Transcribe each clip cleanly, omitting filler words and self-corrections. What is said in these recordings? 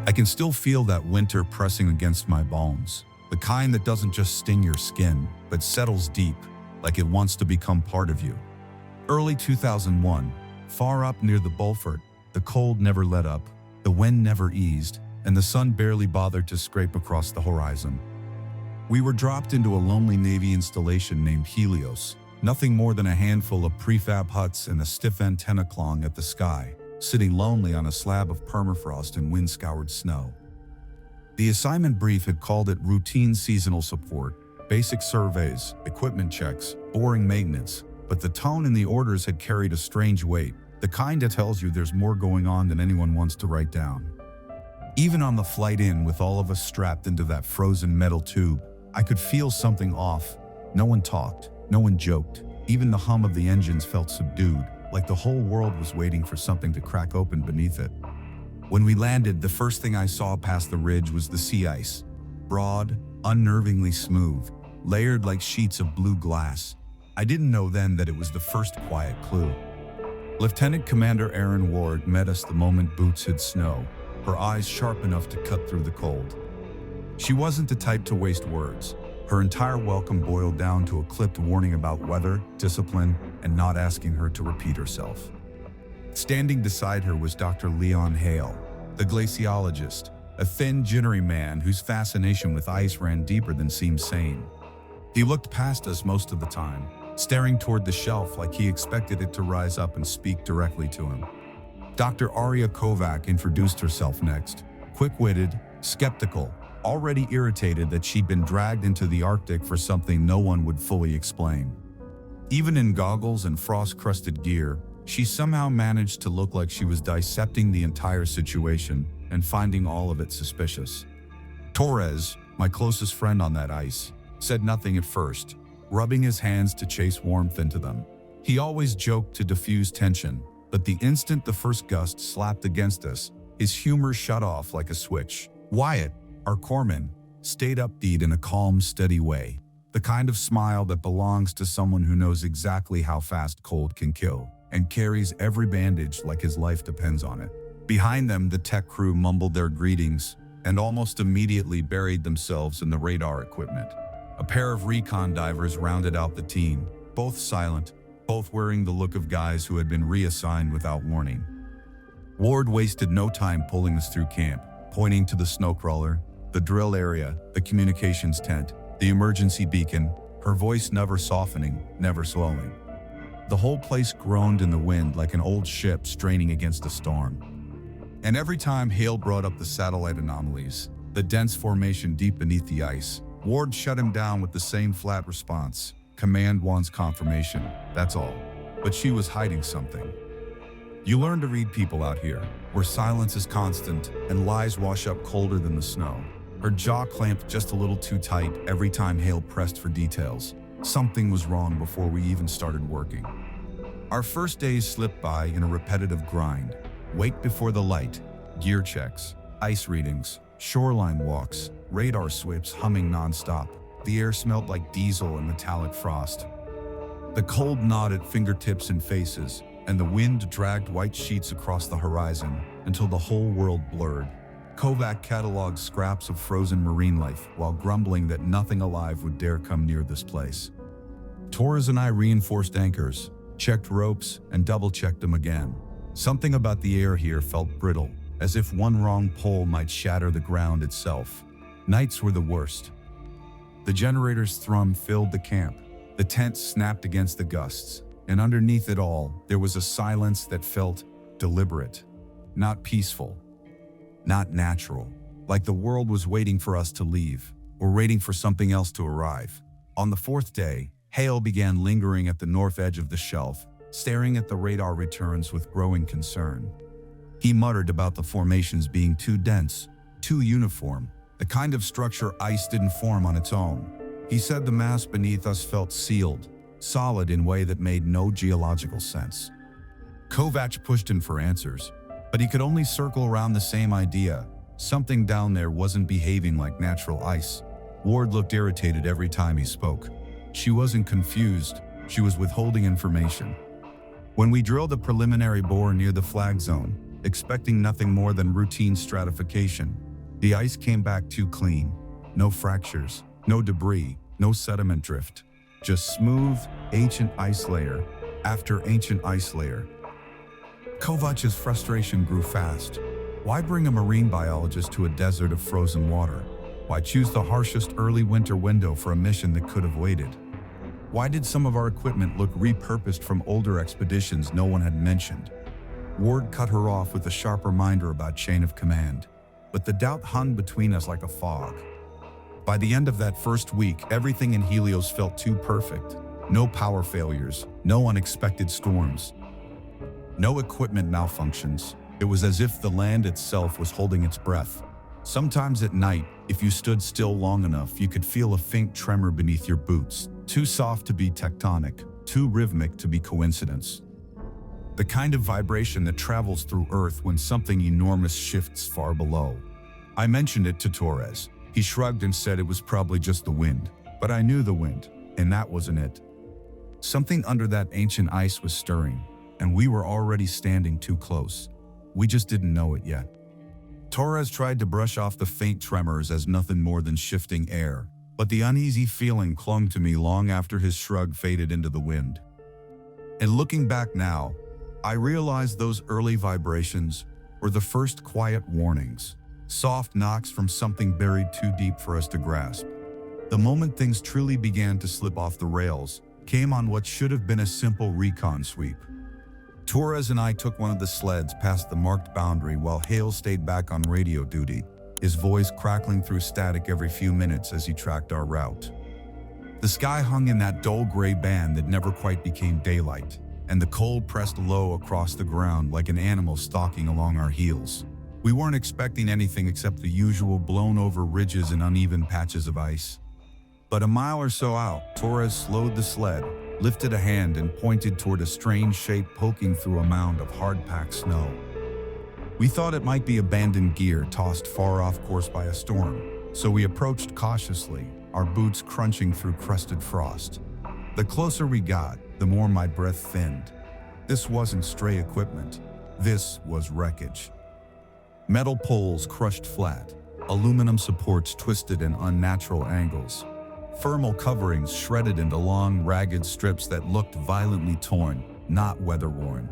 I can still feel that winter pressing against my bones, the kind that doesn't just sting your skin, but settles deep, like it wants to become part of you. Early 2001, far up near the Beaufort, the cold never let up, the wind never eased, and the sun barely bothered to scrape across the horizon. We were dropped into a lonely Navy installation named Helios, nothing more than a handful of prefab huts and a stiff antenna clawing at the sky, sitting lonely on a slab of permafrost and wind-scoured snow. The assignment brief had called it routine seasonal support, basic surveys, equipment checks, boring maintenance, but the tone in the orders had carried a strange weight, the kind that tells you there's more going on than anyone wants to write down. Even on the flight in, with all of us strapped into that frozen metal tube, I could feel something off. No one talked, no one joked. Even the hum of the engines felt subdued, like the whole world was waiting for something to crack open beneath it. When we landed, the first thing I saw past the ridge was the sea ice. Broad, unnervingly smooth, layered like sheets of blue glass. I didn't know then that it was the first quiet clue. Lieutenant Commander Erin Ward met us the moment boots hit snow, her eyes sharp enough to cut through the cold. She wasn't the type to waste words. Her entire welcome boiled down to a clipped warning about weather, discipline, and not asking her to repeat herself. Standing beside her was Dr. Leon Hale, the glaciologist, a thin, jittery man whose fascination with ice ran deeper than seemed sane. He looked past us most of the time, staring toward the shelf like he expected it to rise up and speak directly to him. Dr. Arya Kovac introduced herself next, quick-witted, skeptical, already irritated that she'd been dragged into the Arctic for something no one would fully explain. Even in goggles and frost-crusted gear, she somehow managed to look like she was dissecting the entire situation and finding all of it suspicious. Torres, my closest friend on that ice, said nothing at first, rubbing his hands to chase warmth into them. He always joked to diffuse tension, but the instant the first gust slapped against us, his humor shut off like a switch. Wyatt, our corpsman, stayed upbeat in a calm, steady way, the kind of smile that belongs to someone who knows exactly how fast cold can kill and carries every bandage like his life depends on it. Behind them, the tech crew mumbled their greetings and almost immediately buried themselves in the radar equipment. A pair of recon divers rounded out the team, both silent, both wearing the look of guys who had been reassigned without warning. Ward wasted no time pulling us through camp, pointing to the snowcrawler, the drill area, the communications tent, the emergency beacon, her voice never softening, never slowing. The whole place groaned in the wind like an old ship straining against a storm. And every time Hale brought up the satellite anomalies, the dense formation deep beneath the ice, Ward shut him down with the same flat response. Command wants confirmation, that's all. But she was hiding something. You learn to read people out here, where silence is constant and lies wash up colder than the snow. Her jaw clamped just a little too tight every time Hale pressed for details. Something was wrong before we even started working. Our first days slipped by in a repetitive grind. Wait before the light, gear checks, ice readings, shoreline walks, radar sweeps humming nonstop. The air smelled like diesel and metallic frost. The cold gnawed at fingertips and faces, and the wind dragged white sheets across the horizon until the whole world blurred. Kovac cataloged scraps of frozen marine life while grumbling that nothing alive would dare come near this place. Torres and I reinforced anchors, checked ropes, and double-checked them again. Something about the air here felt brittle, as if one wrong pull might shatter the ground itself. Nights were the worst. The generator's thrum filled the camp. The tent snapped against the gusts, and underneath it all, there was a silence that felt deliberate, not peaceful, not natural, like the world was waiting for us to leave, or waiting for something else to arrive. On the fourth day, Hale began lingering at the north edge of the shelf, staring at the radar returns with growing concern. He muttered about the formations being too dense, too uniform, the kind of structure ice didn't form on its own. He said the mass beneath us felt sealed, solid in a way that made no geological sense. Kovac pushed him for answers, but he could only circle around the same idea. Something down there wasn't behaving like natural ice. Ward looked irritated every time he spoke. She wasn't confused, she was withholding information. When we drilled a preliminary bore near the flag zone, expecting nothing more than routine stratification. The ice came back too clean. No fractures, no debris, no sediment drift. Just smooth, ancient ice layer after ancient ice layer. CO.AG's frustration grew fast. Why bring a marine biologist to a desert of frozen water? Why choose the harshest early winter window for a mission that could have waited? Why did some of our equipment look repurposed from older expeditions no one had mentioned? Ward cut her off with a sharp reminder about chain of command, but the doubt hung between us like a fog. By the end of that first week, everything in Helios felt too perfect. No power failures, no unexpected storms, no equipment malfunctions. It was as if the land itself was holding its breath. Sometimes at night, if you stood still long enough, you could feel a faint tremor beneath your boots, too soft to be tectonic, too rhythmic to be coincidence. The kind of vibration that travels through Earth when something enormous shifts far below. I mentioned it to Torres. He shrugged and said it was probably just the wind. But I knew the wind, and that wasn't it. Something under that ancient ice was stirring, and we were already standing too close. We just didn't know it yet. Torres tried to brush off the faint tremors as nothing more than shifting air, but the uneasy feeling clung to me long after his shrug faded into the wind. And looking back now, I realized those early vibrations were the first quiet warnings, soft knocks from something buried too deep for us to grasp. The moment things truly began to slip off the rails came on what should have been a simple recon sweep. Torres and I took one of the sleds past the marked boundary while Hale stayed back on radio duty, his voice crackling through static every few minutes as he tracked our route. The sky hung in that dull gray band that never quite became daylight, and the cold pressed low across the ground like an animal stalking along our heels. We weren't expecting anything except the usual blown-over ridges and uneven patches of ice. But a mile or so out, Torres slowed the sled, lifted a hand and pointed toward a strange shape poking through a mound of hard-packed snow. We thought it might be abandoned gear tossed far off course by a storm, so we approached cautiously, our boots crunching through crusted frost. The closer we got, the more my breath thinned. This wasn't stray equipment. This was wreckage. Metal poles crushed flat, aluminum supports twisted in unnatural angles, thermal coverings shredded into long, ragged strips that looked violently torn, not weather-worn.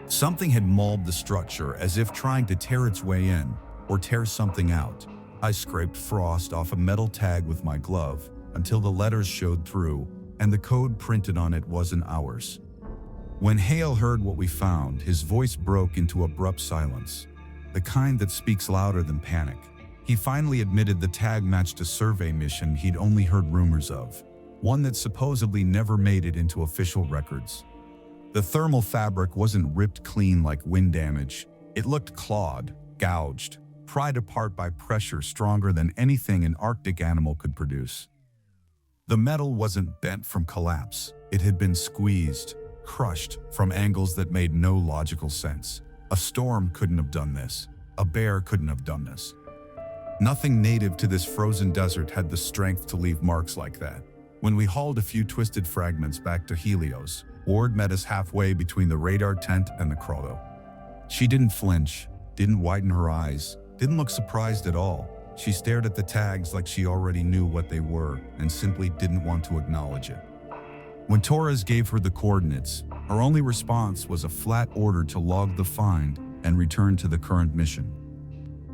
Something had mauled the structure as if trying to tear its way in, or tear something out. I scraped frost off a metal tag with my glove until the letters showed through, and the code printed on it wasn't ours. When Hale heard what we found, his voice broke into abrupt silence, the kind that speaks louder than panic. He finally admitted the tag matched a survey mission he'd only heard rumors of, one that supposedly never made it into official records. The thermal fabric wasn't ripped clean like wind damage. It looked clawed, gouged, pried apart by pressure stronger than anything an Arctic animal could produce. The metal wasn't bent from collapse. It had been squeezed, crushed from angles that made no logical sense. A storm couldn't have done this. A bear couldn't have done this. Nothing native to this frozen desert had the strength to leave marks like that. When we hauled a few twisted fragments back to Helios, Ward met us halfway between the radar tent and the grotto. She didn't flinch, didn't widen her eyes, didn't look surprised at all. She stared at the tags like she already knew what they were and simply didn't want to acknowledge it. When Torres gave her the coordinates, her only response was a flat order to log the find and return to the current mission.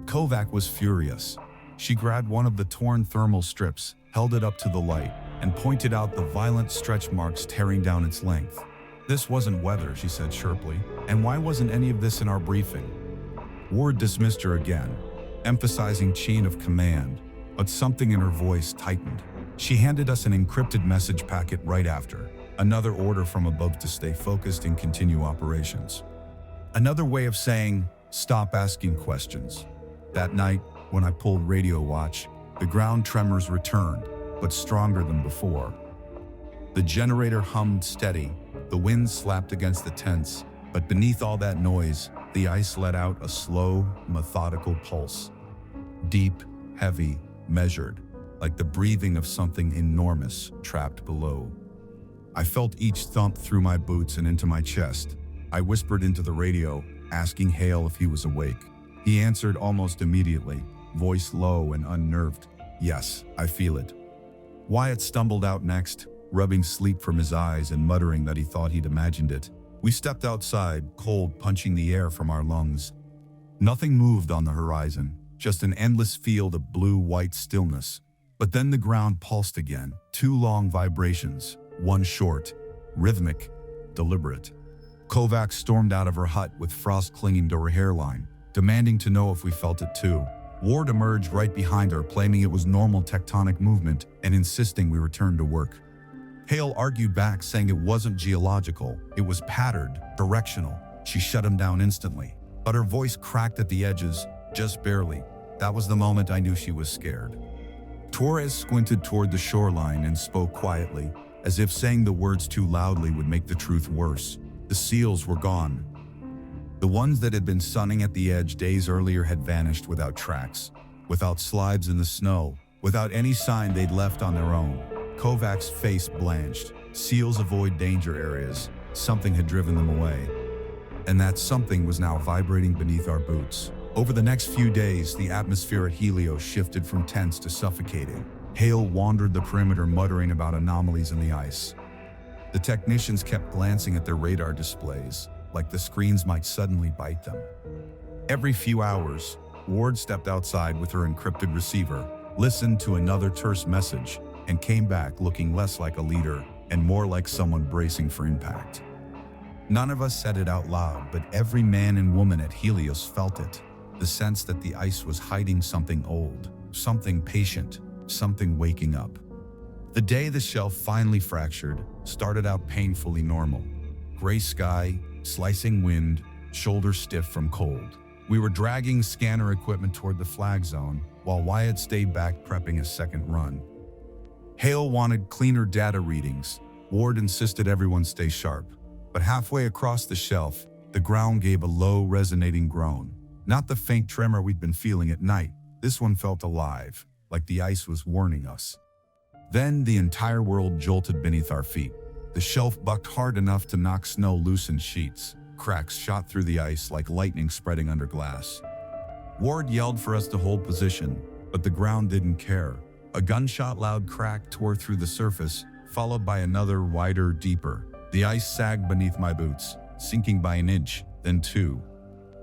CO.AG was furious. She grabbed one of the torn thermal strips, held it up to the light, and pointed out the violent stretch marks tearing down its length. This wasn't weather, she said sharply, and why wasn't any of this in our briefing? Ward dismissed her again, emphasizing chain of command, but something in her voice tightened. She handed us an encrypted message packet right after, another order from above to stay focused and continue operations. Another way of saying, stop asking questions. That night, when I pulled radio watch, the ground tremors returned, but stronger than before. The generator hummed steady, the wind slapped against the tents, but beneath all that noise, the ice let out a slow, methodical pulse. Deep, heavy, measured, like the breathing of something enormous trapped below. I felt each thump through my boots and into my chest. I whispered into the radio, asking Hale if he was awake. He answered almost immediately, voice low and unnerved. "Yes, I feel it." Wyatt stumbled out next, rubbing sleep from his eyes and muttering that he thought he'd imagined it. We stepped outside, cold punching the air from our lungs. Nothing moved on the horizon, just an endless field of blue-white stillness. But then the ground pulsed again, 2 long vibrations, one short, rhythmic, deliberate. Kovacs stormed out of her hut with frost clinging to her hairline, demanding to know if we felt it too. Ward emerged right behind her, claiming it was normal tectonic movement and insisting we return to work. Hale argued back, saying it wasn't geological, it was patterned, directional. She shut him down instantly, but her voice cracked at the edges, just barely. That was the moment I knew she was scared. Torres squinted toward the shoreline and spoke quietly, as if saying the words too loudly would make the truth worse. The seals were gone. The ones that had been sunning at the edge days earlier had vanished without tracks, without slides in the snow, without any sign they'd left on their own. Kovacs' face blanched. Seals avoid danger areas. Something had driven them away. And that something was now vibrating beneath our boots. Over the next few days, the atmosphere at Helios shifted from tense to suffocating. Hale wandered the perimeter, muttering about anomalies in the ice. The technicians kept glancing at their radar displays, like the screens might suddenly bite them. Every few hours, Ward stepped outside with her encrypted receiver, listened to another terse message, and came back looking less like a leader and more like someone bracing for impact. None of us said it out loud, but every man and woman at Helios felt it. The sense that the ice was hiding something old, something patient, something waking up. The day the shelf finally fractured started out painfully normal. Gray sky, slicing wind, shoulders stiff from cold. We were dragging scanner equipment toward the flag zone, while Wyatt stayed back prepping a second run. Hale wanted cleaner data readings. Ward insisted everyone stay sharp. But halfway across the shelf, the ground gave a low, resonating groan. Not the faint tremor we'd been feeling at night. This one felt alive, like the ice was warning us. Then the entire world jolted beneath our feet. The shelf bucked hard enough to knock snow loose in sheets. Cracks shot through the ice like lightning spreading under glass. Ward yelled for us to hold position, but the ground didn't care. A gunshot-loud crack tore through the surface, followed by another, wider, deeper. The ice sagged beneath my boots, sinking by an inch, then 2.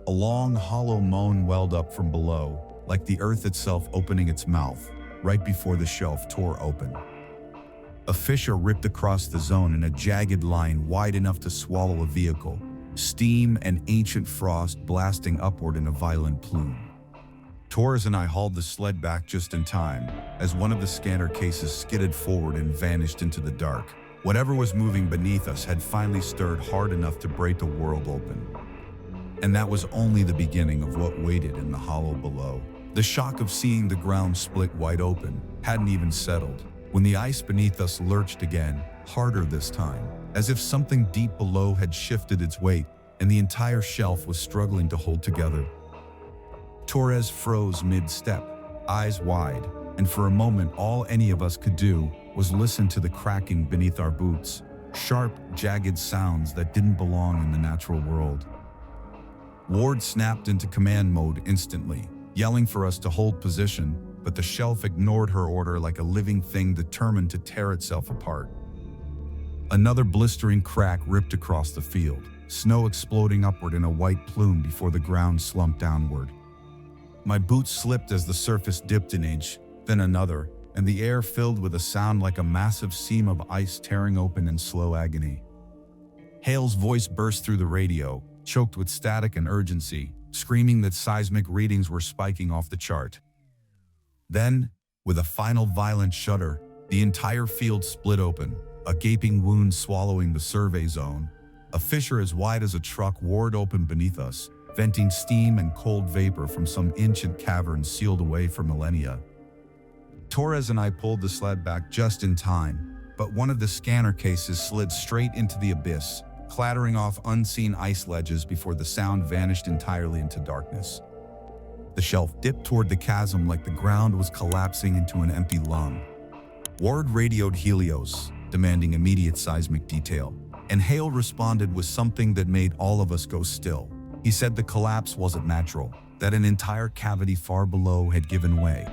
A long, hollow moan welled up from below, like the earth itself opening its mouth, right before the shelf tore open. A fissure ripped across the zone in a jagged line wide enough to swallow a vehicle, steam and ancient frost blasting upward in a violent plume. Torres and I hauled the sled back just in time, as one of the scanner cases skidded forward and vanished into the dark. Whatever was moving beneath us had finally stirred hard enough to break the world open. And that was only the beginning of what waited in the hollow below. The shock of seeing the ground split wide open hadn't even settled, when the ice beneath us lurched again, harder this time, as if something deep below had shifted its weight and the entire shelf was struggling to hold together. Torres froze mid-step, eyes wide, and for a moment all any of us could do was listen to the cracking beneath our boots, sharp, jagged sounds that didn't belong in the natural world. Ward snapped into command mode instantly, yelling for us to hold position, but the shelf ignored her order like a living thing determined to tear itself apart. Another blistering crack ripped across the field, snow exploding upward in a white plume before the ground slumped downward. My boots slipped as the surface dipped an inch, then another, and the air filled with a sound like a massive seam of ice tearing open in slow agony. Hale's voice burst through the radio, choked with static and urgency, screaming that seismic readings were spiking off the chart. Then, with a final violent shudder, the entire field split open, a gaping wound swallowing the survey zone. A fissure as wide as a truck roared open beneath us, venting steam and cold vapor from some ancient cavern sealed away for millennia. Torres and I pulled the sled back just in time, but one of the scanner cases slid straight into the abyss, clattering off unseen ice ledges before the sound vanished entirely into darkness. The shelf dipped toward the chasm like the ground was collapsing into an empty lung. Ward radioed Helios, demanding immediate seismic detail, and Hale responded with something that made all of us go still. He said the collapse wasn't natural, that an entire cavity far below had given way.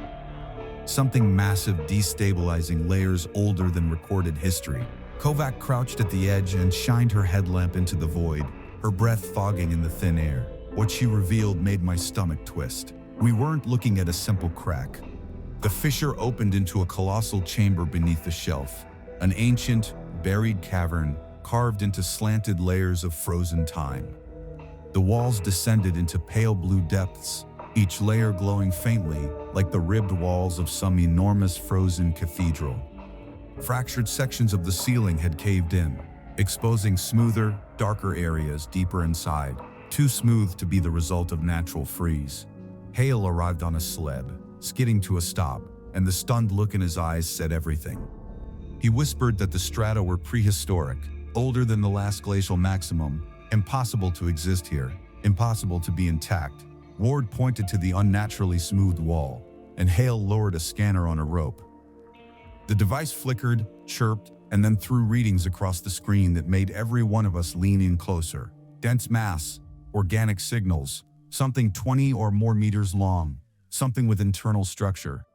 Something massive, destabilizing layers older than recorded history. CO.AG crouched at the edge and shined her headlamp into the void, her breath fogging in the thin air. What she revealed made my stomach twist. We weren't looking at a simple crack. The fissure opened into a colossal chamber beneath the shelf, an ancient, buried cavern carved into slanted layers of frozen time. The walls descended into pale blue depths, each layer glowing faintly like the ribbed walls of some enormous frozen cathedral. Fractured sections of the ceiling had caved in, exposing smoother, darker areas deeper inside, too smooth to be the result of natural freeze. Hale arrived on a sled, skidding to a stop, and the stunned look in his eyes said everything. He whispered that the strata were prehistoric, older than the last glacial maximum, impossible to exist here, impossible to be intact. Ward pointed to the unnaturally smooth wall, and Hale lowered a scanner on a rope. The device flickered, chirped, and then threw readings across the screen that made every one of us lean in closer. Dense mass, organic signals, something 20 or more meters long, something with internal structure.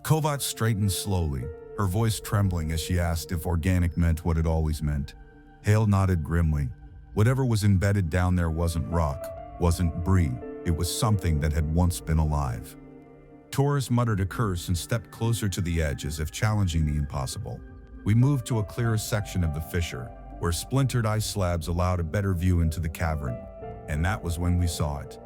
CO.AG straightened slowly, her voice trembling as she asked if organic meant what it always meant. Hale nodded grimly. Whatever was embedded down there wasn't rock, wasn't brie. It was something that had once been alive. Taurus muttered a curse and stepped closer to the edge as if challenging the impossible. We moved to a clearer section of the fissure, where splintered ice slabs allowed a better view into the cavern. And that was when we saw it.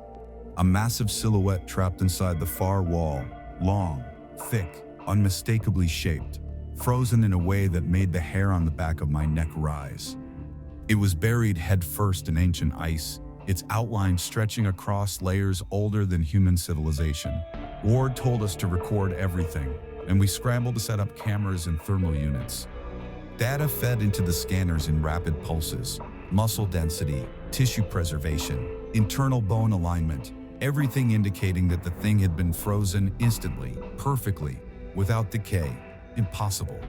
A massive silhouette trapped inside the far wall, long, thick, unmistakably shaped, frozen in a way that made the hair on the back of my neck rise. It was buried headfirst in ancient ice, its outline stretching across layers older than human civilization. Ward told us to record everything, and we scrambled to set up cameras and thermal units. Data fed into the scanners in rapid pulses: muscle density, tissue preservation, internal bone alignment, everything indicating that the thing had been frozen instantly, perfectly, without decay. Impossible.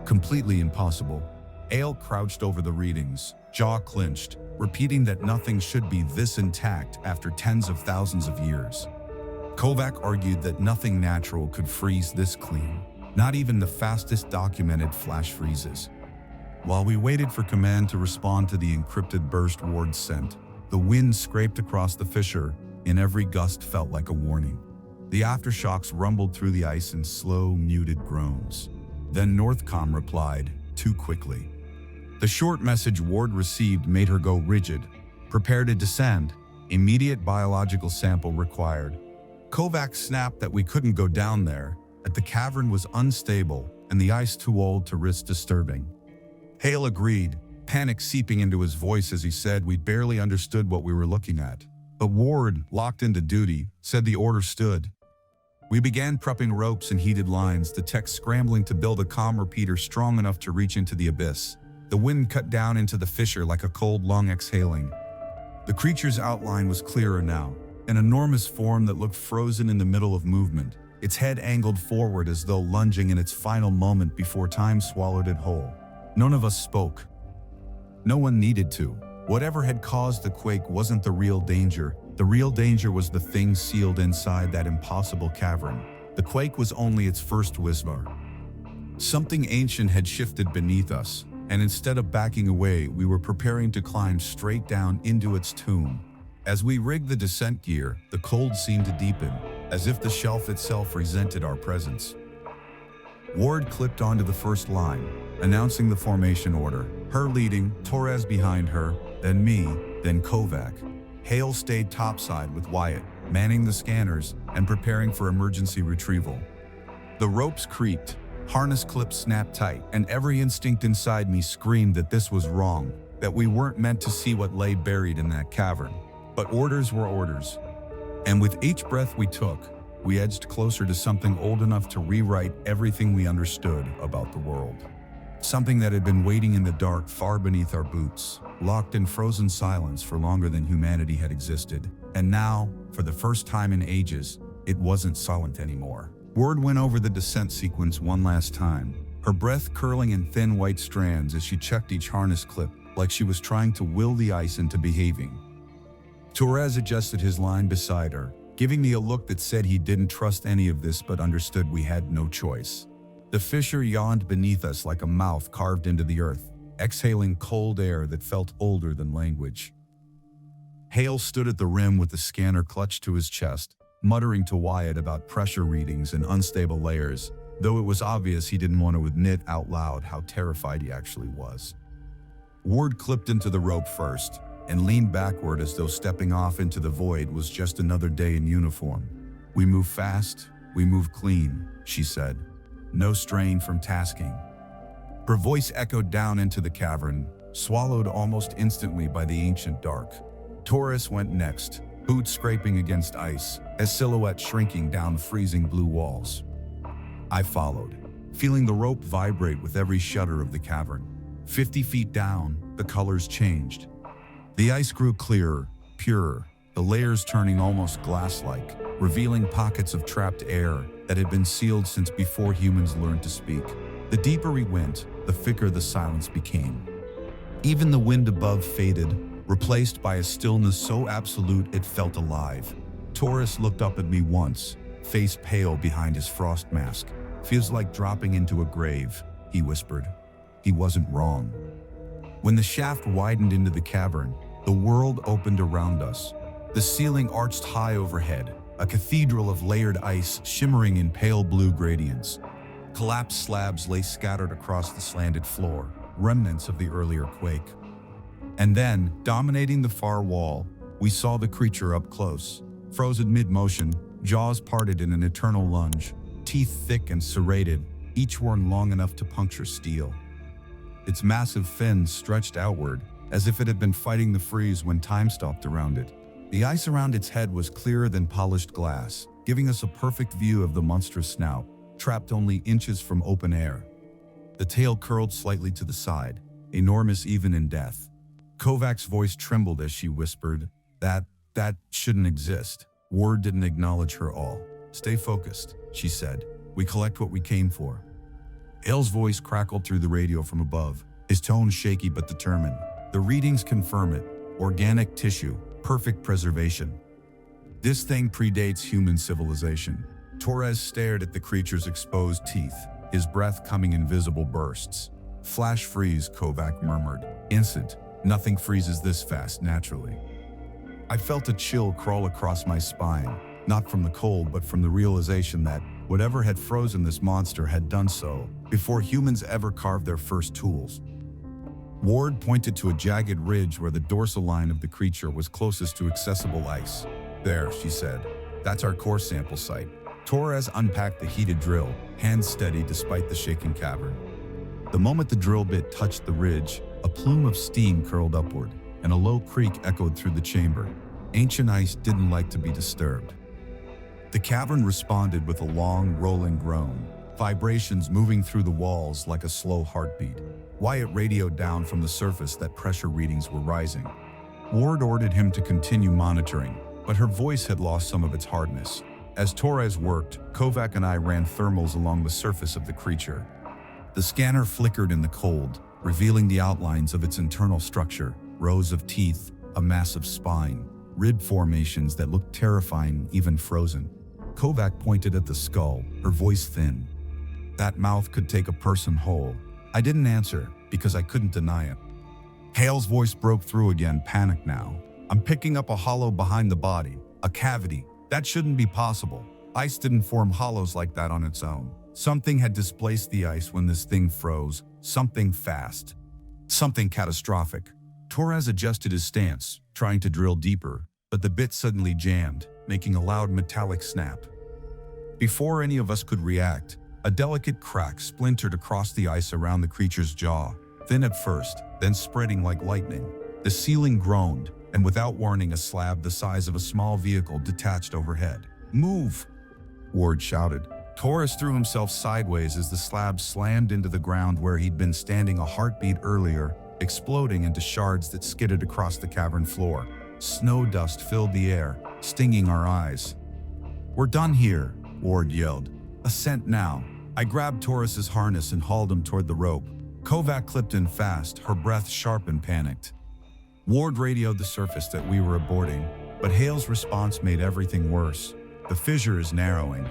Completely impossible. Ale crouched over the readings, jaw clenched, repeating that nothing should be this intact after tens of thousands of years. CO.AG argued that nothing natural could freeze this clean, not even the fastest documented flash freezes. While we waited for command to respond to the encrypted burst Ward sent, the wind scraped across the fissure, and every gust felt like a warning. The aftershocks rumbled through the ice in slow, muted groans. Then Northcom replied, too quickly. The short message Ward received made her go rigid. Prepare to descend. Immediate biological sample required. CO.AG snapped that we couldn't go down there, that the cavern was unstable and the ice too old to risk disturbing. Hale agreed, panic seeping into his voice as he said we barely understood what we were looking at. But Ward, locked into duty, said the order stood. We began prepping ropes and heated lines, the tech scrambling to build a comm repeater strong enough to reach into the abyss. The wind cut down into the fissure like a cold, long exhaling. The creature's outline was clearer now, an enormous form that looked frozen in the middle of movement, its head angled forward as though lunging in its final moment before time swallowed it whole. None of us spoke. No one needed to. Whatever had caused the quake wasn't the real danger. The real danger was the thing sealed inside that impossible cavern. The quake was only its first whisper. Something ancient had shifted beneath us, and instead of backing away, we were preparing to climb straight down into its tomb. As we rigged the descent gear, the cold seemed to deepen, as if the shelf itself resented our presence. Ward clipped onto the first line, announcing the formation order, her leading, Torres behind her, then me, then CO.AG. Hale stayed topside with Wyatt, manning the scanners and preparing for emergency retrieval. The ropes creaked, harness clips snapped tight, and every instinct inside me screamed that this was wrong, that we weren't meant to see what lay buried in that cavern. But orders were orders. And with each breath we took, we edged closer to something old enough to rewrite everything we understood about the world. Something that had been waiting in the dark far beneath our boots, locked in frozen silence for longer than humanity had existed. And now, for the first time in ages, it wasn't silent anymore. Word went over the descent sequence one last time, her breath curling in thin white strands as she checked each harness clip, like she was trying to will the ice into behaving. Torres adjusted his line beside her, giving me a look that said he didn't trust any of this but understood we had no choice. The fissure yawned beneath us like a mouth carved into the earth, exhaling cold air that felt older than language. Hale stood at the rim with the scanner clutched to his chest, muttering to Wyatt about pressure readings and unstable layers, though it was obvious he didn't want to admit out loud how terrified he actually was. Ward clipped into the rope first and leaned backward as though stepping off into the void was just another day in uniform. "We move fast, we move clean," she said. "No strain from tasking." Her voice echoed down into the cavern, swallowed almost instantly by the ancient dark. Torres went next, boots scraping against ice, a silhouette shrinking down freezing blue walls. I followed, feeling the rope vibrate with every shudder of the cavern. 50 feet down, the colors changed. The ice grew clearer, purer, the layers turning almost glass-like, revealing pockets of trapped air that had been sealed since before humans learned to speak. The deeper we went, the thicker the silence became. Even the wind above faded, replaced by a stillness so absolute it felt alive. Torres looked up at me once, face pale behind his frost mask. "Feels like dropping into a grave," he whispered. He wasn't wrong. When the shaft widened into the cavern, the world opened around us. The ceiling arched high overhead, a cathedral of layered ice shimmering in pale blue gradients. Collapsed slabs lay scattered across the slanted floor, remnants of the earlier quake. And then, dominating the far wall, we saw the creature up close, frozen mid-motion, jaws parted in an eternal lunge, teeth thick and serrated, each one long enough to puncture steel. Its massive fins stretched outward, as if it had been fighting the freeze when time stopped around it. The ice around its head was clearer than polished glass, giving us a perfect view of the monstrous snout, trapped only inches from open air. The tail curled slightly to the side, enormous even in death. Kovac's voice trembled as she whispered, That shouldn't exist." Ward didn't acknowledge her all. "Stay focused," she said. "We collect what we came for." Hale's voice crackled through the radio from above, his tone shaky but determined. "The readings confirm it. Organic tissue, perfect preservation. This thing predates human civilization." Torres stared at the creature's exposed teeth, his breath coming in visible bursts. "Flash freeze," Kovac murmured. "Instant. Nothing freezes this fast naturally." I felt a chill crawl across my spine, not from the cold but from the realization that whatever had frozen this monster had done so before humans ever carved their first tools. Ward pointed to a jagged ridge where the dorsal line of the creature was closest to accessible ice. "There," she said. "That's our core sample site." Torres unpacked the heated drill, hands steady despite the shaking cavern. The moment the drill bit touched the ridge, a plume of steam curled upward, and a low creak echoed through the chamber. Ancient ice didn't like to be disturbed. The cavern responded with a long, rolling groan, vibrations moving through the walls like a slow heartbeat. Wyatt radioed down from the surface that pressure readings were rising. Ward ordered him to continue monitoring, but her voice had lost some of its hardness. As Torres worked, Kovac and I ran thermals along the surface of the creature. The scanner flickered in the cold, revealing the outlines of its internal structure, rows of teeth, a massive spine, rib formations that looked terrifying even frozen. Kovac pointed at the skull, her voice thin. "That mouth could take a person whole." I didn't answer, because I couldn't deny it. Hale's voice broke through again, panicked now. "I'm picking up a hollow behind the body, a cavity. That shouldn't be possible. Ice didn't form hollows like that on its own. Something had displaced the ice when this thing froze, something fast. Something catastrophic." Torres adjusted his stance, trying to drill deeper, but the bit suddenly jammed, making a loud metallic snap. Before any of us could react, a delicate crack splintered across the ice around the creature's jaw, thin at first, then spreading like lightning. The ceiling groaned, and without warning, a slab the size of a small vehicle detached overhead. "Move!" Ward shouted. Torres threw himself sideways as the slab slammed into the ground where he'd been standing a heartbeat earlier, exploding into shards that skidded across the cavern floor. Snow dust filled the air, stinging our eyes. "We're done here," Ward yelled. "Ascent now." I grabbed Torres's harness and hauled him toward the rope. Kovac clipped in fast, her breath sharp and panicked. Ward radioed the surface that we were aborting, But Hale's response made everything worse. The fissure is narrowing.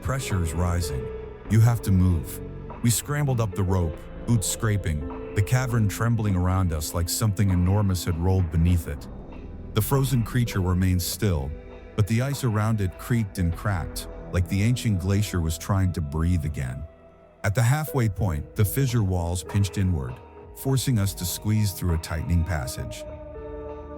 Pressure is rising. You have to move. We scrambled up the rope, boots scraping, the cavern trembling around us like something enormous had rolled beneath it. The frozen creature remained still, but the ice around it creaked and cracked, like the ancient glacier was trying to breathe again. At the halfway point, the fissure walls pinched inward, forcing us to squeeze through a tightening passage.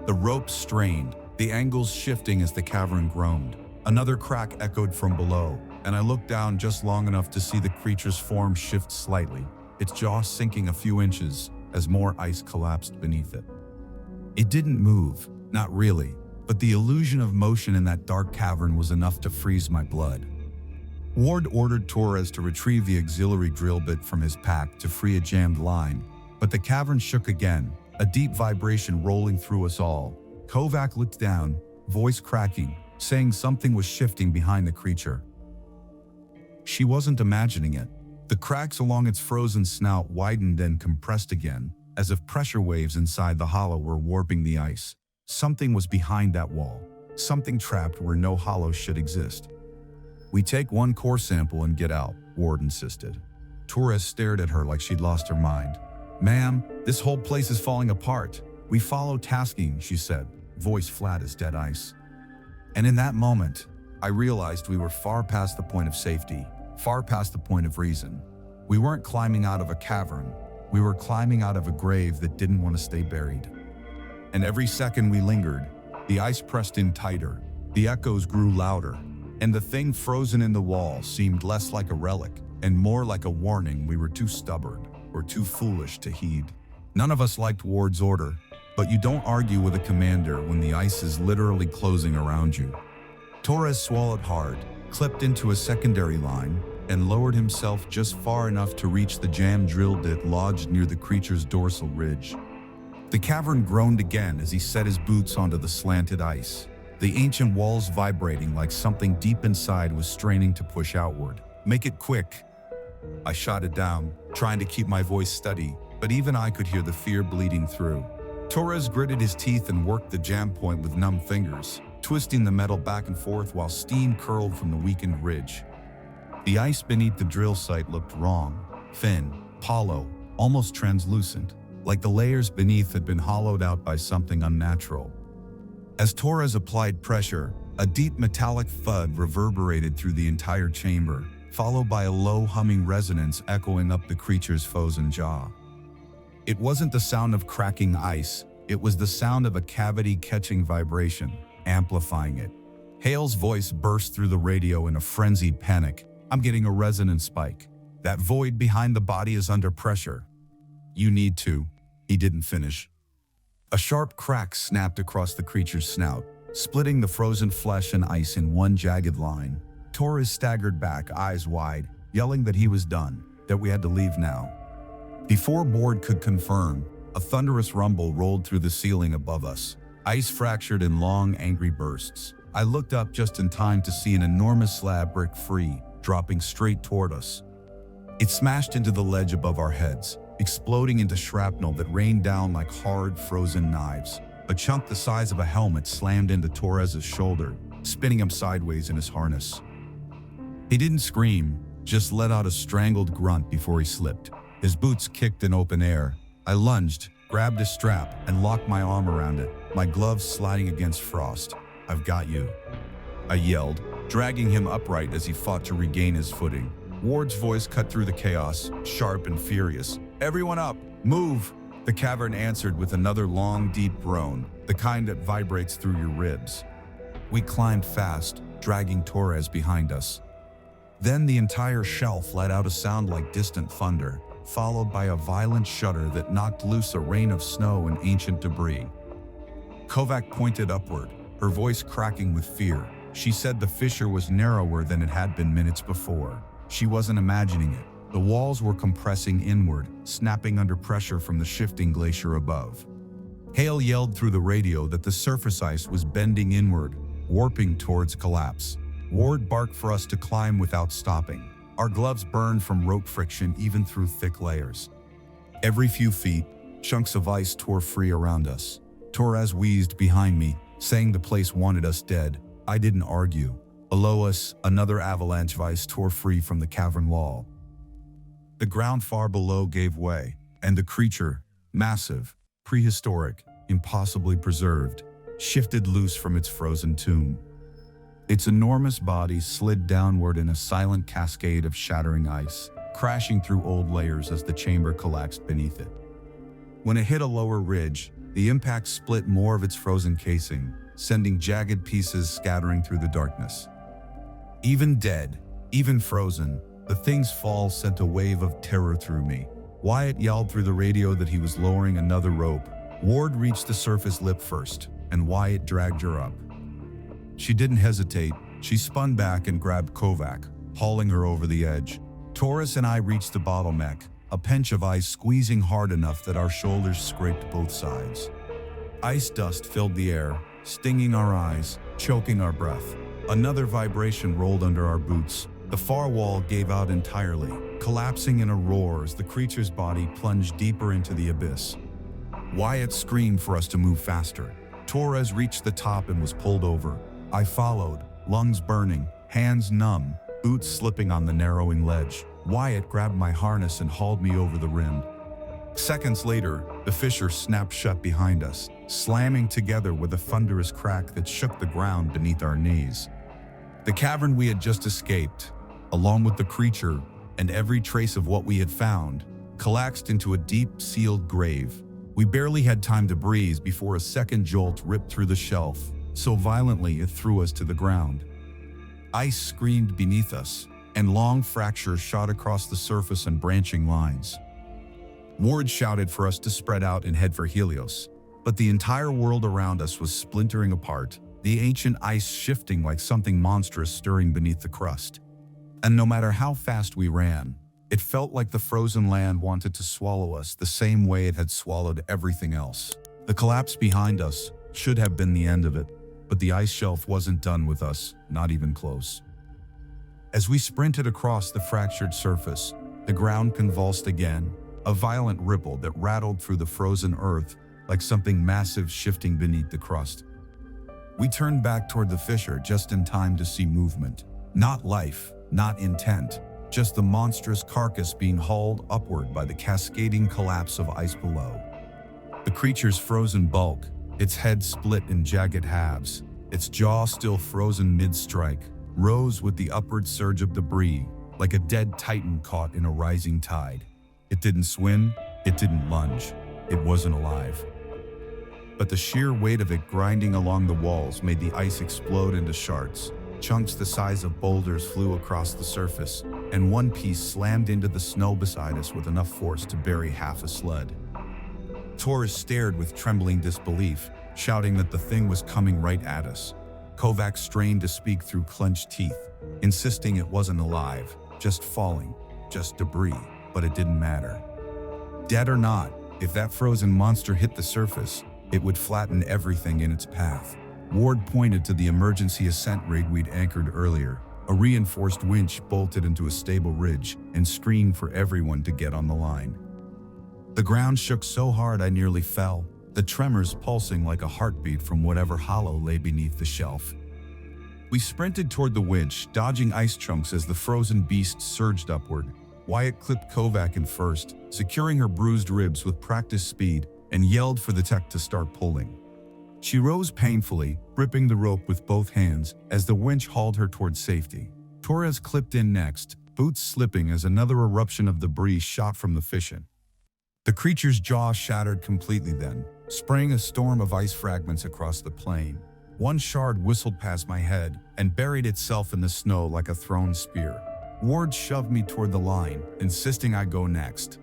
The rope strained, the angles shifting as the cavern groaned. Another crack echoed from below, and I looked down just long enough to see the creature's form shift slightly, its jaw sinking a few inches as more ice collapsed beneath it. It didn't move, not really, but the illusion of motion in that dark cavern was enough to freeze my blood. Ward ordered Torres to retrieve the auxiliary drill bit from his pack to free a jammed line, but the cavern shook again, a deep vibration rolling through us all. Kovac looked down, voice cracking, saying something was shifting behind the creature. She wasn't imagining it. The cracks along its frozen snout widened and compressed again, as if pressure waves inside the hollow were warping the ice. Something was behind that wall, something trapped where no hollow should exist. "We take one core sample and get out," Ward insisted. Torres stared at her like she'd lost her mind. "Ma'am, this whole place is falling apart. We follow tasking," she said, voice flat as dead ice. And in that moment, I realized we were far past the point of safety, far past the point of reason. We weren't climbing out of a cavern. We were climbing out of a grave that didn't want to stay buried. And every second we lingered, the ice pressed in tighter, the echoes grew louder, and the thing frozen in the wall seemed less like a relic and more like a warning we were too stubborn or too foolish to heed. None of us liked Ward's order, but you don't argue with a commander when the ice is literally closing around you. Torres swallowed hard, clipped into a secondary line, and lowered himself just far enough to reach the jammed drill bit lodged near the creature's dorsal ridge. The cavern groaned again as he set his boots onto the slanted ice, the ancient walls vibrating like something deep inside was straining to push outward. "Make it quick." I shot it down, trying to keep my voice steady, but even I could hear the fear bleeding through. Torres gritted his teeth and worked the jam point with numb fingers, twisting the metal back and forth while steam curled from the weakened ridge. The ice beneath the drill site looked wrong, thin, hollow, almost translucent, like the layers beneath had been hollowed out by something unnatural. As Torres applied pressure, a deep metallic thud reverberated through the entire chamber, followed by a low humming resonance echoing up the creature's frozen jaw. It wasn't the sound of cracking ice, it was the sound of a cavity catching vibration, amplifying it. Hale's voice burst through the radio in a frenzied panic. "I'm getting a resonance spike. That void behind the body is under pressure." "You need to." He didn't finish. A sharp crack snapped across the creature's snout, splitting the frozen flesh and ice in one jagged line. Torres staggered back, eyes wide, yelling that he was done, that we had to leave now. Before Ward could confirm, a thunderous rumble rolled through the ceiling above us. Ice fractured in long, angry bursts. I looked up just in time to see an enormous slab break free, dropping straight toward us. It smashed into the ledge above our heads, exploding into shrapnel that rained down like hard, frozen knives. A chunk the size of a helmet slammed into Torres's shoulder, spinning him sideways in his harness. He didn't scream, just let out a strangled grunt before he slipped. His boots kicked in open air. I lunged, grabbed his strap, and locked my arm around it, my gloves sliding against frost. "I've got you," I yelled, dragging him upright as he fought to regain his footing. Ward's voice cut through the chaos, sharp and furious. "Everyone up! Move!" The cavern answered with another long, deep groan, the kind that vibrates through your ribs. We climbed fast, dragging Torres behind us. Then the entire shelf let out a sound like distant thunder, followed by a violent shudder that knocked loose a rain of snow and ancient debris. Kovac pointed upward, her voice cracking with fear. She said the fissure was narrower than it had been minutes before. She wasn't imagining it. The walls were compressing inward, snapping under pressure from the shifting glacier above. Hale yelled through the radio that the surface ice was bending inward, warping towards collapse. Ward barked for us to climb without stopping. Our gloves burned from rope friction even through thick layers. Every few feet, chunks of ice tore free around us. Torres wheezed behind me, saying the place wanted us dead. I didn't argue. Below us, another avalanche of ice tore free from the cavern wall. The ground far below gave way, and the creature, massive, prehistoric, impossibly preserved, shifted loose from its frozen tomb. Its enormous body slid downward in a silent cascade of shattering ice, crashing through old layers as the chamber collapsed beneath it. When it hit a lower ridge, the impact split more of its frozen casing, sending jagged pieces scattering through the darkness. Even dead, even frozen, the thing's fall sent a wave of terror through me. Wyatt yelled through the radio that he was lowering another rope. Ward reached the surface lip first, and Wyatt dragged her up. She didn't hesitate. She spun back and grabbed Kovac, hauling her over the edge. Taurus and I reached the bottleneck, a pinch of ice squeezing hard enough that our shoulders scraped both sides. Ice dust filled the air, stinging our eyes, choking our breath. Another vibration rolled under our boots. The far wall gave out entirely, collapsing in a roar as the creature's body plunged deeper into the abyss. Wyatt screamed for us to move faster. Torres reached the top and was pulled over. I followed, lungs burning, hands numb, boots slipping on the narrowing ledge. Wyatt grabbed my harness and hauled me over the rim. Seconds later, the fissure snapped shut behind us, slamming together with a thunderous crack that shook the ground beneath our knees. The cavern we had just escaped, along with the creature and every trace of what we had found, collapsed into a deep, sealed grave. We barely had time to breathe before a second jolt ripped through the shelf, so violently it threw us to the ground. Ice screamed beneath us, and long fractures shot across the surface in branching lines. Ward shouted for us to spread out and head for Helios, but the entire world around us was splintering apart, the ancient ice shifting like something monstrous stirring beneath the crust. And no matter how fast we ran, it felt like the frozen land wanted to swallow us the same way it had swallowed everything else. The collapse behind us should have been the end of it, but the ice shelf wasn't done with us, not even close. As we sprinted across the fractured surface, the ground convulsed again, a violent ripple that rattled through the frozen earth like something massive shifting beneath the crust. We turned back toward the fissure just in time to see movement. Not life, not intent, just the monstrous carcass being hauled upward by the cascading collapse of ice below. The creature's frozen bulk, its head split in jagged halves, its jaw still frozen mid-strike, rose with the upward surge of debris, like a dead titan caught in a rising tide. It didn't swim, it didn't lunge, it wasn't alive. But the sheer weight of it grinding along the walls made the ice explode into shards. Chunks the size of boulders flew across the surface, and one piece slammed into the snow beside us with enough force to bury half a sled. Torres stared with trembling disbelief, shouting that the thing was coming right at us. Kovac strained to speak through clenched teeth, insisting it wasn't alive, just falling, just debris, but it didn't matter. Dead or not, if that frozen monster hit the surface, it would flatten everything in its path. Ward pointed to the emergency ascent rig we'd anchored earlier. A reinforced winch bolted into a stable ridge and screamed for everyone to get on the line. The ground shook so hard I nearly fell, the tremors pulsing like a heartbeat from whatever hollow lay beneath the shelf. We sprinted toward the winch, dodging ice chunks as the frozen beast surged upward. Wyatt clipped Kovac in first, securing her bruised ribs with practiced speed, and yelled for the tech to start pulling. She rose painfully, gripping the rope with both hands as the winch hauled her toward safety. Torres clipped in next, boots slipping as another eruption of debris shot from the fissure. The creature's jaw shattered completely then, spraying a storm of ice fragments across the plain. One shard whistled past my head and buried itself in the snow like a thrown spear. Ward shoved me toward the line, insisting I go next.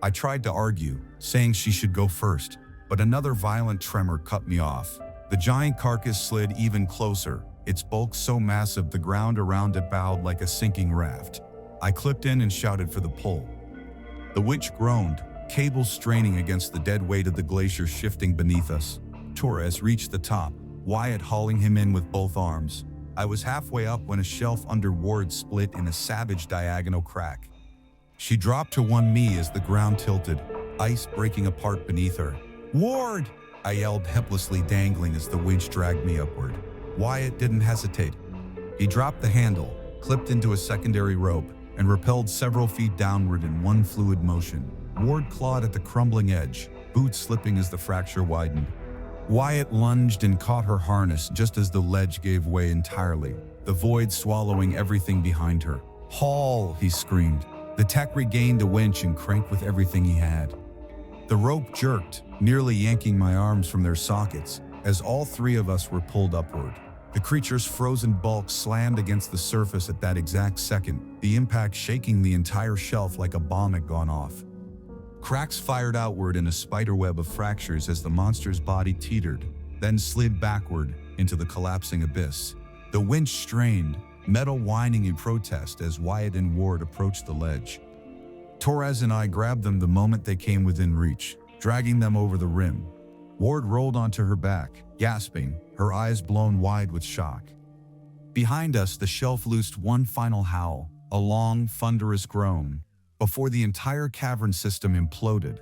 I tried to argue, saying she should go first, but another violent tremor cut me off. The giant carcass slid even closer, its bulk so massive the ground around it bowed like a sinking raft. I clipped in and shouted for the pull. The winch groaned, cables straining against the dead weight of the glacier shifting beneath us. Torres reached the top, Wyatt hauling him in with both arms. I was halfway up when a shelf under Ward split in a savage diagonal crack. She dropped to one knee as the ground tilted, ice breaking apart beneath her. "Ward!" I yelled, helplessly dangling as the winch dragged me upward. Wyatt didn't hesitate. He dropped the handle, clipped into a secondary rope, and rappelled several feet downward in one fluid motion. Ward clawed at the crumbling edge, boots slipping as the fracture widened. Wyatt lunged and caught her harness just as the ledge gave way entirely, the void swallowing everything behind her. "Haul!" he screamed. The tech regained a winch and cranked with everything he had. The rope jerked, nearly yanking my arms from their sockets, as all three of us were pulled upward. The creature's frozen bulk slammed against the surface at that exact second, the impact shaking the entire shelf like a bomb had gone off. Cracks fired outward in a spiderweb of fractures as the monster's body teetered, then slid backward into the collapsing abyss. The winch strained, metal whining in protest as Wyatt and Ward approached the ledge. Torres and I grabbed them the moment they came within reach, dragging them over the rim. Ward rolled onto her back, gasping, her eyes blown wide with shock. Behind us, the shelf loosed one final howl, a long, thunderous groan, before the entire cavern system imploded.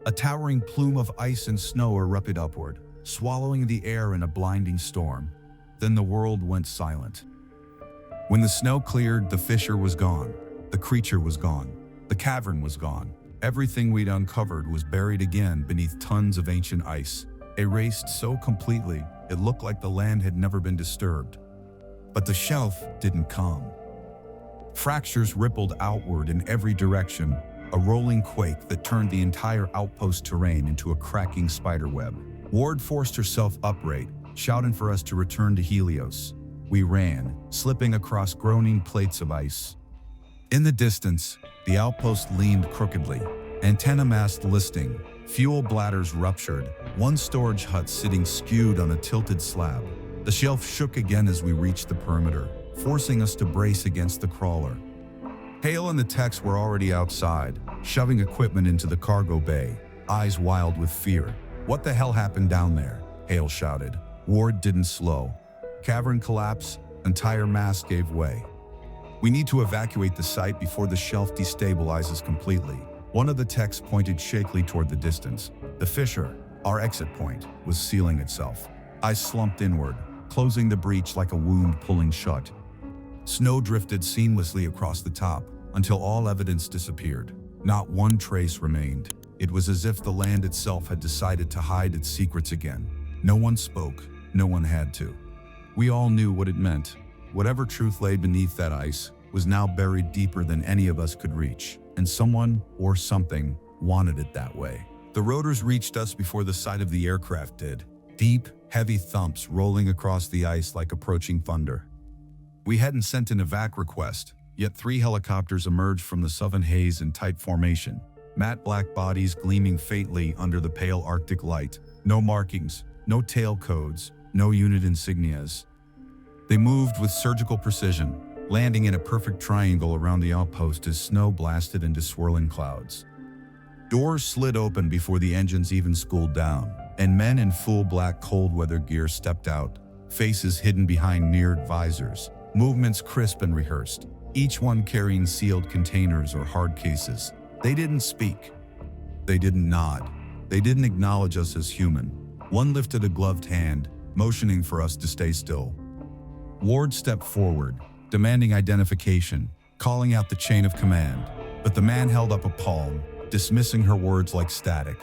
A towering plume of ice and snow erupted upward, swallowing the air in a blinding storm. Then the world went silent. When the snow cleared, the fissure was gone. The creature was gone. The cavern was gone. Everything we'd uncovered was buried again beneath tons of ancient ice, erased so completely it looked like the land had never been disturbed. But the shelf didn't calm. Fractures rippled outward in every direction, a rolling quake that turned the entire outpost terrain into a cracking spiderweb. Ward forced herself upright, shouting for us to return to Helios. We ran, slipping across groaning plates of ice. In the distance, the outpost leaned crookedly, antenna mast listing, fuel bladders ruptured, one storage hut sitting skewed on a tilted slab. The shelf shook again as we reached the perimeter, forcing us to brace against the crawler. Hale and the techs were already outside, shoving equipment into the cargo bay, eyes wild with fear. "What the hell happened down there?" Hale shouted. Ward didn't slow. Cavern collapse, entire mass gave way. "We need to evacuate the site before the shelf destabilizes completely." One of the techs pointed shakily toward the distance. The fissure, our exit point, was sealing itself. I slumped inward, closing the breach like a wound pulling shut. Snow drifted seamlessly across the top until all evidence disappeared. Not one trace remained. It was as if the land itself had decided to hide its secrets again. No one spoke. No one had to. We all knew what it meant. Whatever truth lay beneath that ice was now buried deeper than any of us could reach, and someone or something wanted it that way. The rotors reached us before the sight of the aircraft did. Deep, heavy thumps rolling across the ice like approaching thunder. We hadn't sent an evac request, yet 3 helicopters emerged from the southern haze in tight formation, matte black bodies gleaming faintly under the pale Arctic light. No markings, no tail codes, no unit insignias. They moved with surgical precision, landing in a perfect triangle around the outpost as snow blasted into swirling clouds. Doors slid open before the engines even cooled down, and men in full black cold weather gear stepped out, faces hidden behind mirrored visors, movements crisp and rehearsed, each one carrying sealed containers or hard cases. They didn't speak. They didn't nod. They didn't acknowledge us as human. One lifted a gloved hand, motioning for us to stay still. Ward stepped forward, demanding identification, calling out the chain of command, but the man held up a palm, dismissing her words like static.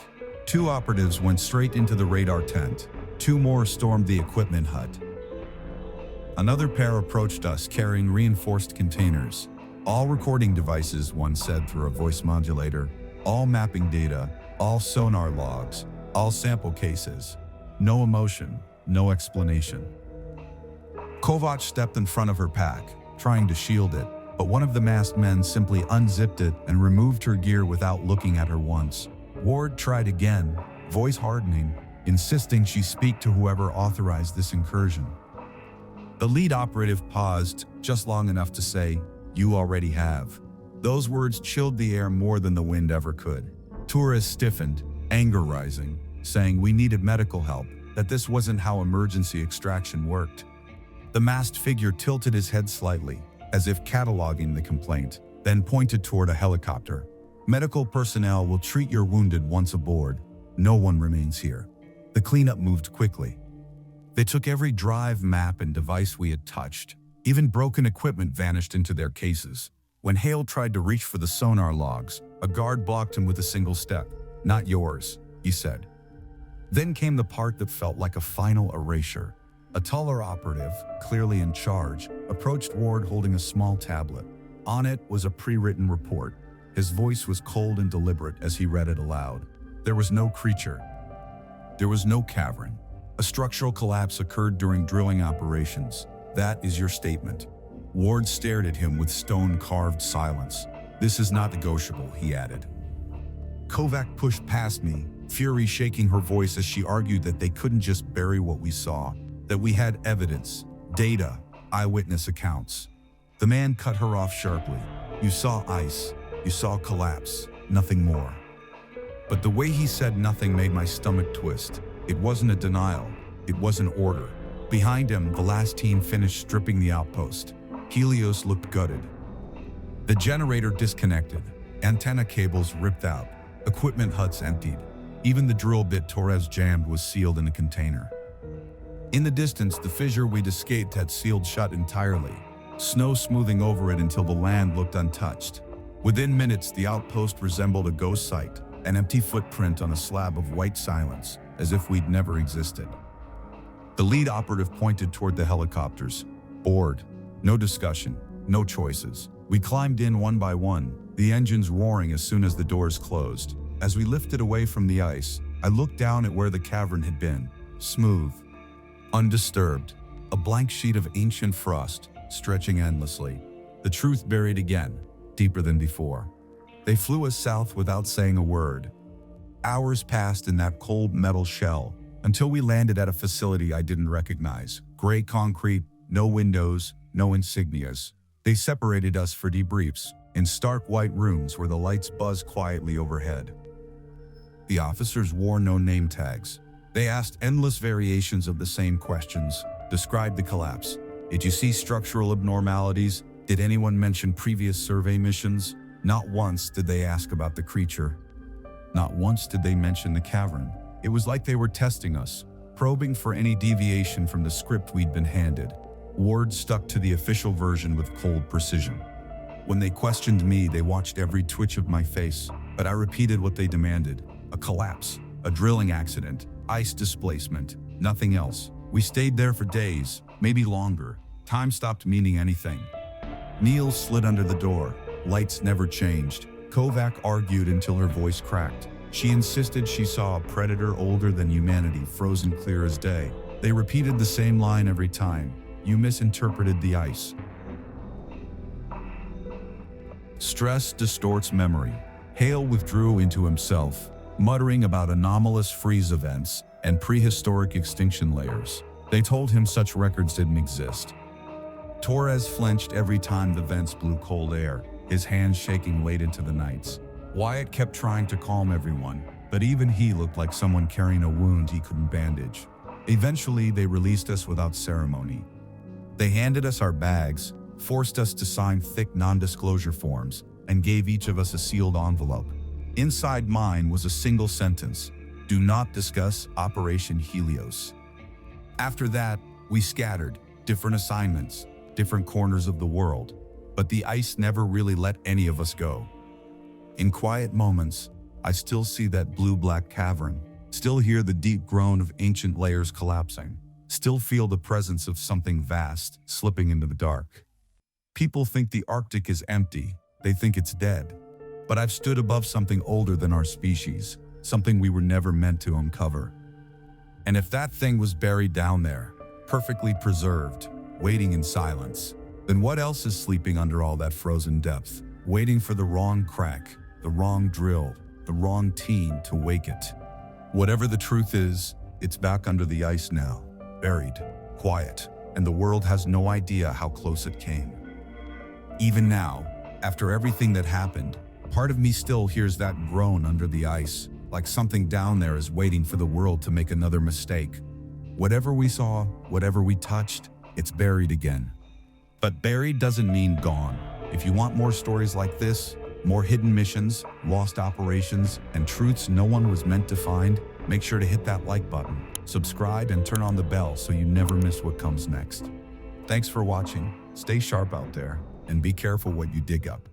2 operatives went straight into the radar tent. 2 more stormed the equipment hut. Another pair approached us carrying reinforced containers. "All recording devices," one said through a voice modulator. "All mapping data, all sonar logs, all sample cases. No emotion, no explanation." Kovac stepped in front of her pack, trying to shield it, but one of the masked men simply unzipped it and removed her gear without looking at her once. Ward tried again, voice hardening, insisting she speak to whoever authorized this incursion. The lead operative paused, just long enough to say, "You already have." Those words chilled the air more than the wind ever could. Torres stiffened, anger rising, saying we needed medical help, that this wasn't how emergency extraction worked. The masked figure tilted his head slightly, as if cataloging the complaint, then pointed toward a helicopter. "Medical personnel will treat your wounded once aboard. No one remains here." The cleanup moved quickly. They took every drive, map, and device we had touched. Even broken equipment vanished into their cases. When Hale tried to reach for the sonar logs, a guard blocked him with a single step. "Not yours," he said. Then came the part that felt like a final erasure. A taller operative, clearly in charge, approached Ward holding a small tablet. On it was a pre-written report. His voice was cold and deliberate as he read it aloud. There was no creature. There was no cavern. A structural collapse occurred during drilling operations. That is your statement. Ward stared at him with stone-carved silence. "This is not negotiable," he added. CO.AG pushed past me, fury shaking her voice as she argued that they couldn't just bury what we saw, that we had evidence, data, eyewitness accounts. The man cut her off sharply. "You saw ice. You saw collapse. Nothing more." But the way he said nothing made my stomach twist. It wasn't a denial. It was an order. Behind him, the last team finished stripping the outpost. Helios looked gutted. The generator disconnected. Antenna cables ripped out. Equipment huts emptied. Even the drill bit Torres jammed was sealed in a container. In the distance, the fissure we'd escaped had sealed shut entirely, snow smoothing over it until the land looked untouched. Within minutes, the outpost resembled a ghost site, an empty footprint on a slab of white silence, as if we'd never existed. The lead operative pointed toward the helicopters. "Board." No discussion, no choices. We climbed in one by one, the engines roaring as soon as the doors closed. As we lifted away from the ice, I looked down at where the cavern had been. Smooth, undisturbed, a blank sheet of ancient frost, stretching endlessly. The truth buried again, deeper than before. They flew us south without saying a word. Hours passed in that cold metal shell, until we landed at a facility I didn't recognize. Gray concrete, no windows, no insignias. They separated us for debriefs, in stark white rooms where the lights buzzed quietly overhead. The officers wore no name tags. They asked endless variations of the same questions. Described the collapse. Did you see structural abnormalities? Did anyone mention previous survey missions? Not once did they ask about the creature. Not once did they mention the cavern. It was like they were testing us, probing for any deviation from the script we'd been handed. Ward stuck to the official version with cold precision. When they questioned me, they watched every twitch of my face, but I repeated what they demanded. A collapse, a drilling accident, ice displacement, nothing else. We stayed there for days, maybe longer. Time stopped meaning anything. Neil slid under the door. Lights never changed. CO.AG argued until her voice cracked. She insisted she saw a predator older than humanity, frozen clear as day. They repeated the same line every time. You misinterpreted the ice. Stress distorts memory. Hale withdrew into himself, muttering about anomalous freeze events and prehistoric extinction layers. They told him such records didn't exist. Torres flinched every time the vents blew cold air, his hands shaking late into the nights. Wyatt kept trying to calm everyone, but even he looked like someone carrying a wound he couldn't bandage. Eventually, they released us without ceremony. They handed us our bags, forced us to sign thick non-disclosure forms, and gave each of us a sealed envelope. Inside mine was a single sentence: "Do not discuss Operation Helios." After that, we scattered, different assignments, different corners of the world, but the ice never really let any of us go. In quiet moments, I still see that blue-black cavern, still hear the deep groan of ancient layers collapsing, still feel the presence of something vast slipping into the dark. People think the Arctic is empty, they think it's dead. But I've stood above something older than our species, something we were never meant to uncover. And if that thing was buried down there, perfectly preserved, waiting in silence, then what else is sleeping under all that frozen depth, waiting for the wrong crack, the wrong drill, the wrong team to wake it? Whatever the truth is, it's back under the ice now, buried, quiet, and the world has no idea how close it came. Even now, after everything that happened, part of me still hears that groan under the ice, like something down there is waiting for the world to make another mistake. Whatever we saw, whatever we touched, it's buried again. But buried doesn't mean gone. If you want more stories like this, more hidden missions, lost operations, and truths no one was meant to find, Make sure to hit that like button, subscribe, and turn on the bell so you never miss what comes next. Thanks for watching, stay sharp out there, and be careful what you dig up.